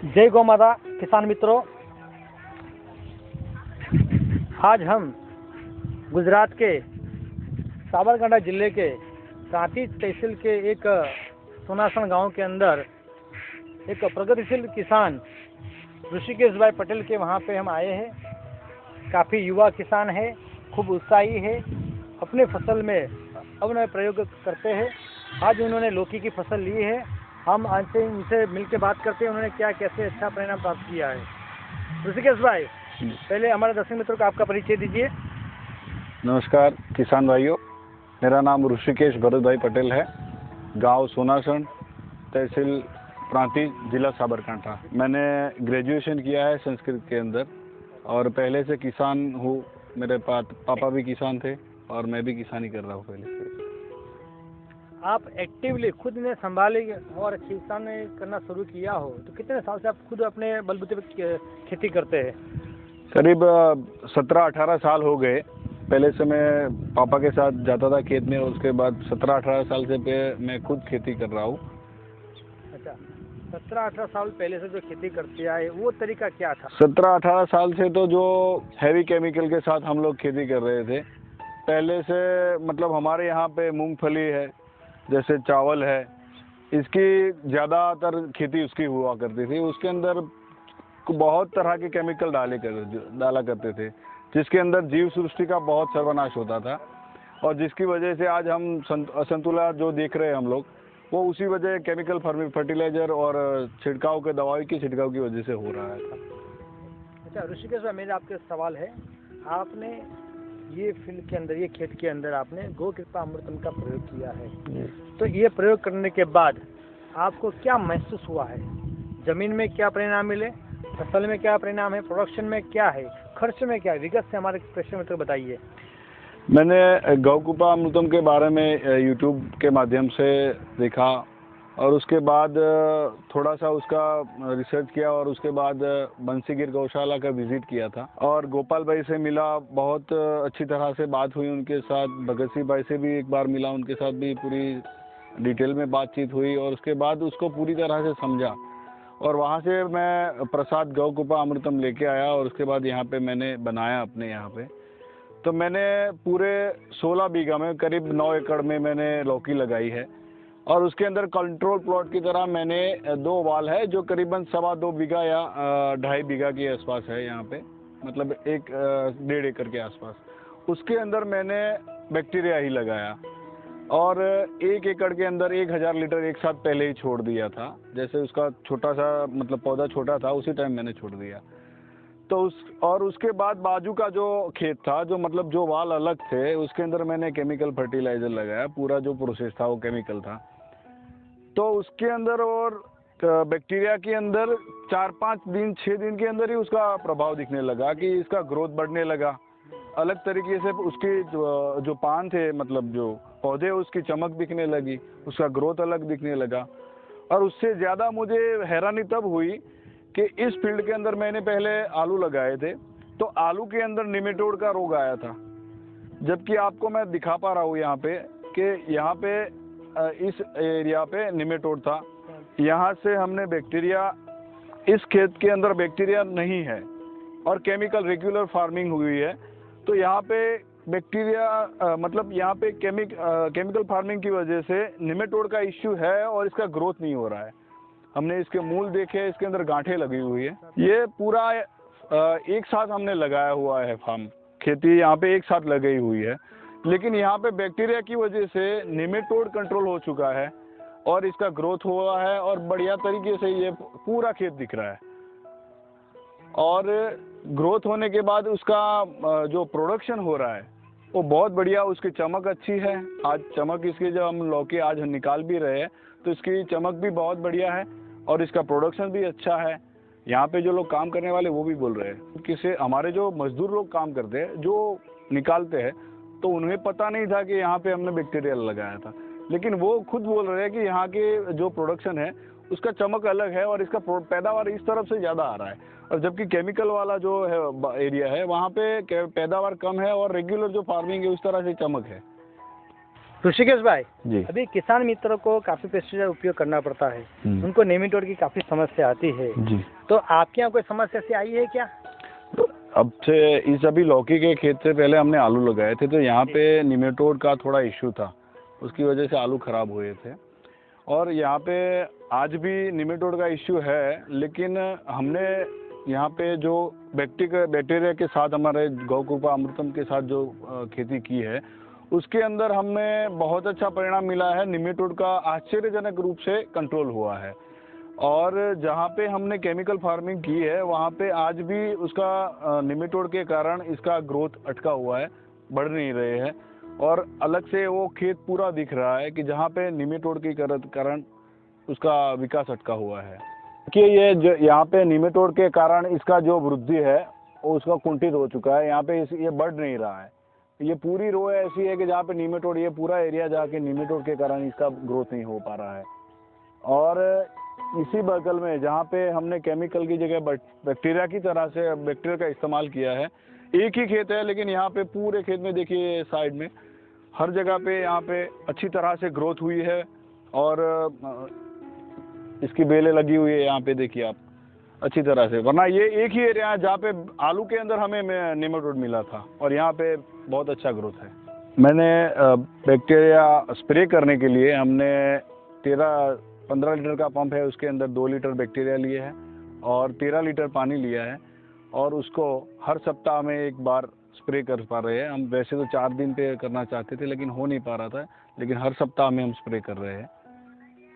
जय गौ माता किसान मित्रों, आज हम गुजरात के साबरकांठा जिले के प्रांतिज तहसील के एक सोनासन गांव के अंदर एक प्रगतिशील किसान ऋषिकेश भाई पटेल के वहां पे हम आए हैं। काफ़ी युवा किसान है, खूब उत्साही है, अपने फसल में अवनव प्रयोग करते हैं। आज उन्होंने लौकी की फसल ली है। हम आज से उनसे मिलकर बात करते हैं उन्होंने क्या कैसे अच्छा परिणाम प्राप्त किया है। ऋषिकेश भाई, पहले हमारे दर्शक मित्रों को आपका परिचय दीजिए। नमस्कार किसान भाइयों, मेरा नाम ऋषिकेश भरत भाई पटेल है। गांव सोनासन, तहसील प्रांतिज, जिला साबरकांठा। मैंने ग्रेजुएशन किया है संस्कृत के अंदर और पहले से किसान हूँ। मेरे पापा भी किसान थे और मैं भी किसानी कर रहा हूँ पहले से। आप एक्टिवली खुद ने संभाले और किसान करना शुरू किया हो तो कितने साल से आप खुद अपने बलबूते पर खेती करते हैं? करीब 17-18 साल हो गए। पहले से मैं पापा के साथ जाता था खेत में, उसके बाद 17-18 साल से मैं खुद खेती कर रहा हूँ। अच्छा, 17-18 साल पहले से जो खेती करते आए वो तरीका क्या था? 17-18 साल से तो जो हैवी केमिकल के साथ हम लोग खेती कर रहे थे। पहले से मतलब हमारे यहाँ पे मूंगफली है, जैसे चावल है, इसकी ज़्यादातर खेती उसकी हुआ करती थी। उसके अंदर बहुत तरह के केमिकल डाला करते थे, जिसके अंदर जीव सृष्टि का बहुत सर्वनाश होता था और जिसकी वजह से आज हम असंतुलन जो देख रहे हैं हम लोग, वो उसी वजह केमिकल फर्टिलाइजर और छिड़काव के दवाई की छिड़काव की वजह से हो रहा है। अच्छा ऋषिकेश भाई, मेरा आपके सवाल है, आपने ये फील्ड के अंदर, ये खेत के अंदर आपने गौ कृपा अमृतम का प्रयोग किया है, तो ये प्रयोग करने के बाद आपको क्या महसूस हुआ है? जमीन में क्या परिणाम मिले, फसल में क्या परिणाम है, प्रोडक्शन में क्या है, खर्च में क्या है? विगत से हमारे प्रेक्षक मित्र बताइए। मैंने गौ कृपा अमृतम के बारे में यूट्यूब के माध्यम से देखा और उसके बाद थोड़ा सा उसका रिसर्च किया और उसके बाद बंसीगिर गौशाला का विज़िट किया था और गोपाल भाई से मिला। बहुत अच्छी तरह से बात हुई उनके साथ। भगत सिंह भाई से भी एक बार मिला, उनके साथ भी पूरी डिटेल में बातचीत हुई और उसके बाद उसको पूरी तरह से समझा और वहाँ से मैं प्रसाद गौ कृपा अमृतम लेके आया और उसके बाद यहाँ पे मैंने बनाया अपने यहाँ पे। तो मैंने पूरे 16 बीघा में करीब 9 एकड़ में मैंने लौकी लगाई है और उसके अंदर कंट्रोल प्लॉट की तरह मैंने 2 वाल है जो करीबन 2.25 बीघा या 2.5 बीघा के आसपास है यहाँ पे, मतलब 1.5 एकड़ के आसपास। उसके अंदर मैंने बैक्टीरिया ही लगाया और 1 एकड़ के अंदर 1000 लीटर एक साथ पहले ही छोड़ दिया था। जैसे उसका छोटा सा मतलब पौधा छोटा था उसी टाइम मैंने छोड़ दिया। तो उसके बाद बाजू का जो खेत था, जो मतलब जो वाल अलग थे, उसके अंदर मैंने केमिकल फर्टिलाइजर लगाया। पूरा जो प्रोसेस था वो केमिकल था। तो उसके अंदर और बैक्टीरिया के अंदर 4-5 दिन 6 दिन के अंदर ही उसका प्रभाव दिखने लगा कि इसका ग्रोथ बढ़ने लगा। अलग तरीके से उसके जो पान थे, मतलब जो पौधे, उसकी चमक दिखने लगी, उसका ग्रोथ अलग दिखने लगा। और उससे ज़्यादा मुझे हैरानी तब हुई कि इस फील्ड के अंदर मैंने पहले आलू लगाए थे, तो आलू के अंदर निमेटोड का रोग आया था। जबकि आपको मैं दिखा पा रहा हूँ यहाँ पे कि यहाँ पे इस एरिया पे निमेटोड था। यहाँ से हमने बैक्टीरिया, इस खेत के अंदर बैक्टीरिया नहीं है और केमिकल रेगुलर फार्मिंग हुई है, तो यहाँ पे बैक्टीरिया मतलब यहाँ पे केमिकल फार्मिंग की वजह से निमेटोड का इश्यू है और इसका ग्रोथ नहीं हो रहा है। हमने इसके मूल देखे, इसके अंदर गांठें लगी हुई है। ये पूरा एक साथ हमने लगाया हुआ है फार्म, खेती यहाँ पे एक साथ लगी हुई है, लेकिन यहाँ पे बैक्टीरिया की वजह से निमेटोड कंट्रोल हो चुका है और इसका ग्रोथ हुआ है और बढ़िया तरीके से ये पूरा खेत दिख रहा है। और ग्रोथ होने के बाद उसका जो प्रोडक्शन हो रहा है वो बहुत बढ़िया, उसकी चमक अच्छी है। आज चमक इसकी जब हम लौकी आज निकाल भी रहे हैं तो इसकी चमक भी बहुत बढ़िया है और इसका प्रोडक्शन भी अच्छा है। यहाँ पे जो लोग काम करने वाले वो भी बोल रहे हैं, किसे हमारे जो मजदूर लोग काम करते हैं, जो निकालते हैं, तो उन्हें पता नहीं था कि यहाँ पे हमने बैक्टीरिया लगाया था, लेकिन वो खुद बोल रहे हैं कि यहाँ के जो प्रोडक्शन है उसका चमक अलग है और इसका पैदावार इस तरफ से ज़्यादा आ रहा है। और जबकि केमिकल वाला जो है एरिया है वहाँ पे पैदावार कम है और रेगुलर जो फार्मिंग है उस तरह से चमक है। ऋषिकेश भाई जी। अभी किसान मित्रों को काफी पेस्टिसाइड उपयोग करना पड़ता है, हम्म। नेमाटोड की काफी समस्या आती है, जी। तो आपके यहाँ कोई समस्या ऐसी आई है क्या? अब से इस अभी लौकी के खेत से पहले हमने आलू लगाए थे, तो यहाँ पे निमेटोड का थोड़ा इश्यू था, उसकी वजह से आलू खराब हुए थे। और यहाँ पे आज भी निमेटोड का इश्यू है, लेकिन हमने यहाँ पे जो बैक्टीरिया के साथ हमारे गौकृपा अमृतम के साथ जो खेती की है, उसके अंदर हमें बहुत अच्छा परिणाम मिला है। निमेटोड का आश्चर्यजनक रूप से कंट्रोल हुआ है। और जहाँ पे हमने केमिकल फार्मिंग की है, वहाँ पे आज भी उसका निमेटोड के कारण इसका ग्रोथ अटका हुआ है, बढ़ नहीं रहे हैं। और अलग से वो खेत पूरा दिख रहा है कि जहाँ पे निमेटोड के कारण उसका विकास अटका हुआ है। कि ये जो यहाँ पे निमेटोड के कारण इसका जो वृद्धि है वो उसका कुंठित हो चुका है। यहाँ पे ये बढ़ नहीं रहा है। ये पूरी रो ऐसी है कि जहाँ पे निमेटोड, ये पूरा एरिया जाके निमेटोड के कारण इसका ग्रोथ नहीं हो पा रहा है। और इसी बगल में जहाँ पे हमने केमिकल की जगह बैक्टीरिया की तरह से बैक्टीरिया का इस्तेमाल किया है, एक ही खेत है, लेकिन यहाँ पे पूरे खेत में देखिए साइड में हर जगह पे यहाँ पे अच्छी तरह से ग्रोथ हुई है। और इसकी बेलें लगी हुई है यहाँ पे, देखिए आप अच्छी तरह से। वरना ये एक ही एरिया है जहाँ पे आलू के अंदर हमें नेमाटोड मिला था, और यहाँ पे बहुत अच्छा ग्रोथ है। मैंने बैक्टीरिया स्प्रे करने के लिए हमने 15 लीटर का पंप है, उसके अंदर 2 लीटर बैक्टीरिया लिए हैं और 13 लीटर पानी लिया है, और उसको हर सप्ताह में एक बार स्प्रे कर पा रहे हैं। हम वैसे तो 4 दिन पे करना चाहते थे, लेकिन हो नहीं पा रहा था, लेकिन हर सप्ताह में हम स्प्रे कर रहे हैं।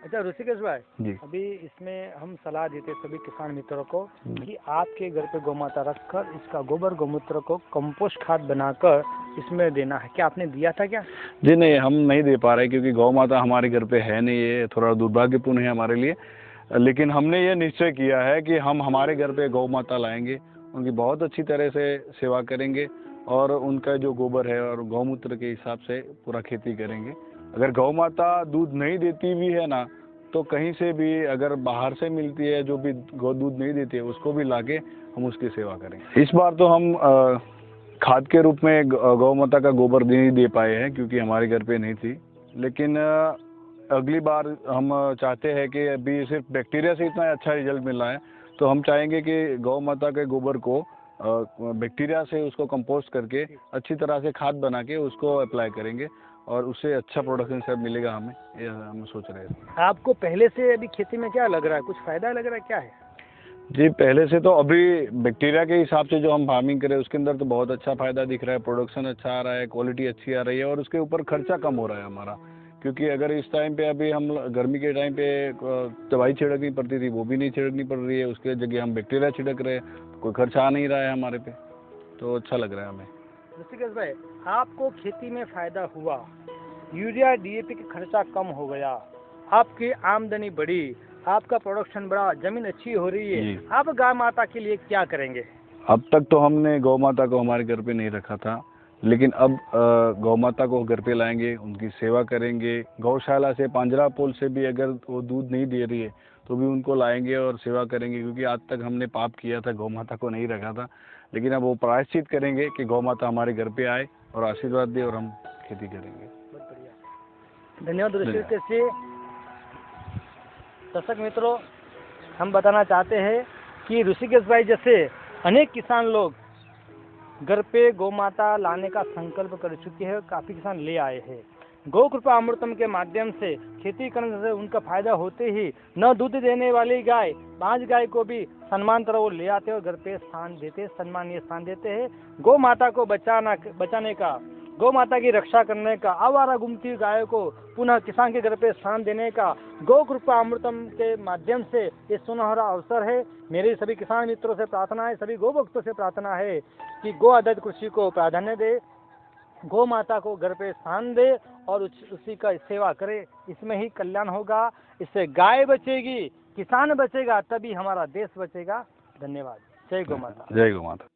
अच्छा ऋषिकेश भाई जी। अभी इसमें हम सलाह देते सभी किसान मित्रों को कि आपके घर पे गौमाता रखकर इसका गोबर गोमूत्र को कंपोस्ट खाद बनाकर इसमें देना है, क्या आपने दिया था क्या? जी नहीं, हम नहीं दे पा रहे, क्योंकि गौ माता हमारे घर पे है नहीं। ये थोड़ा दुर्भाग्यपूर्ण है हमारे लिए, लेकिन हमने ये निश्चय किया है कि हम हमारे घर पे गौ माता लाएंगे, उनकी बहुत अच्छी तरह से सेवा करेंगे, और उनका जो गोबर है और गौमूत्र के हिसाब से पूरा खेती करेंगे। अगर गौ माता दूध नहीं देती भी है ना, तो कहीं से भी अगर बाहर से मिलती है जो भी गौ दूध नहीं देती है, उसको भी लाके हम उसकी सेवा करेंगे। इस बार तो हम खाद के रूप में गौ माता का गोबर नहीं दे पाए हैं, क्योंकि हमारे घर पे नहीं थी। लेकिन अगली बार हम चाहते हैं कि अभी सिर्फ बैक्टीरिया से इतना अच्छा रिजल्ट मिल रहा है, तो हम चाहेंगे कि गौ माता के गोबर को बैक्टीरिया से उसको कंपोस्ट करके अच्छी तरह से खाद बना के उसको अप्लाई करेंगे, और उससे अच्छा प्रोडक्शन सब मिलेगा हमें, ये हम सोच रहे हैं। आपको पहले से अभी खेती में क्या लग रहा है, कुछ फायदा लग रहा है, क्या है? जी, पहले से तो अभी बैक्टीरिया के हिसाब से जो हम फार्मिंग करें उसके अंदर तो बहुत अच्छा फायदा दिख रहा है। प्रोडक्शन अच्छा आ रहा है, क्वालिटी अच्छी आ रही है, और उसके ऊपर खर्चा कम हो रहा है हमारा। क्योंकि अगर इस टाइम पे अभी हम गर्मी के टाइम पे दवाई छिड़कनी पड़ती थी, वो भी नहीं छिड़कनी पड़ रही है, उसके जगह हम बैक्टीरिया छिड़क रहे हैं, कोई खर्चा आ नहीं रहा है हमारे पे, तो अच्छा लग रहा है हमें। ऋषिकेश भाई आपको खेती में फायदा हुआ, यूरिया डीएपी का खर्चा कम हो गया, आपकी आमदनी बढ़ी, आपका प्रोडक्शन बढ़ा, जमीन अच्छी हो रही है, आप गौ माता के लिए क्या करेंगे? अब तक तो हमने गौ माता को हमारे घर पे नहीं रखा था, लेकिन अब गौ माता को घर पे लाएंगे, उनकी सेवा करेंगे। गौशाला से, पांजरा पोल से भी अगर वो दूध नहीं दे रही है तो भी उनको लाएंगे और सेवा करेंगे, क्योंकि आज तक हमने पाप किया था, गौ माता को नहीं रखा था। लेकिन अब वो प्रायश्चित करेंगे कि गौ माता हमारे घर पे आए और आशीर्वाद दे, और हम खेती करेंगे। बहुत बढ़िया, धन्यवाद ऋषिकेश जी। दर्शक मित्रों, हम बताना चाहते हैं कि ऋषिकेश भाई जैसे अनेक किसान लोग घर पे गौ माता लाने का संकल्प कर चुके हैं, काफ़ी किसान ले आए हैं। गौ कृपा अमृतम के माध्यम से खेती करने से उनका फायदा होते ही न दूध देने वाली गाय, 5 गाय को भी सम्मान तरह वो ले आते हैं और घर पे स्थान देते, सम्मानीय स्थान देते हैं। गौ माता को बचाने का, गौ माता की रक्षा करने का, आवारा घूमती गायों को पुनः किसान के घर पे स्थान देने का गौ कृपा अमृतम के माध्यम से ये सुनहरा अवसर है। मेरे सभी किसान मित्रों से प्रार्थना है, सभी गौ भक्तों से प्रार्थना है कि गौ आधारित कृषि को प्राधान्य दे, गौ माता को घर पे स्थान दे और उसी का सेवा करे। इसमें ही कल्याण होगा, इससे गाय बचेगी, किसान बचेगा, तभी हमारा देश बचेगा। धन्यवाद। जय गौ माता। जय गौ माता।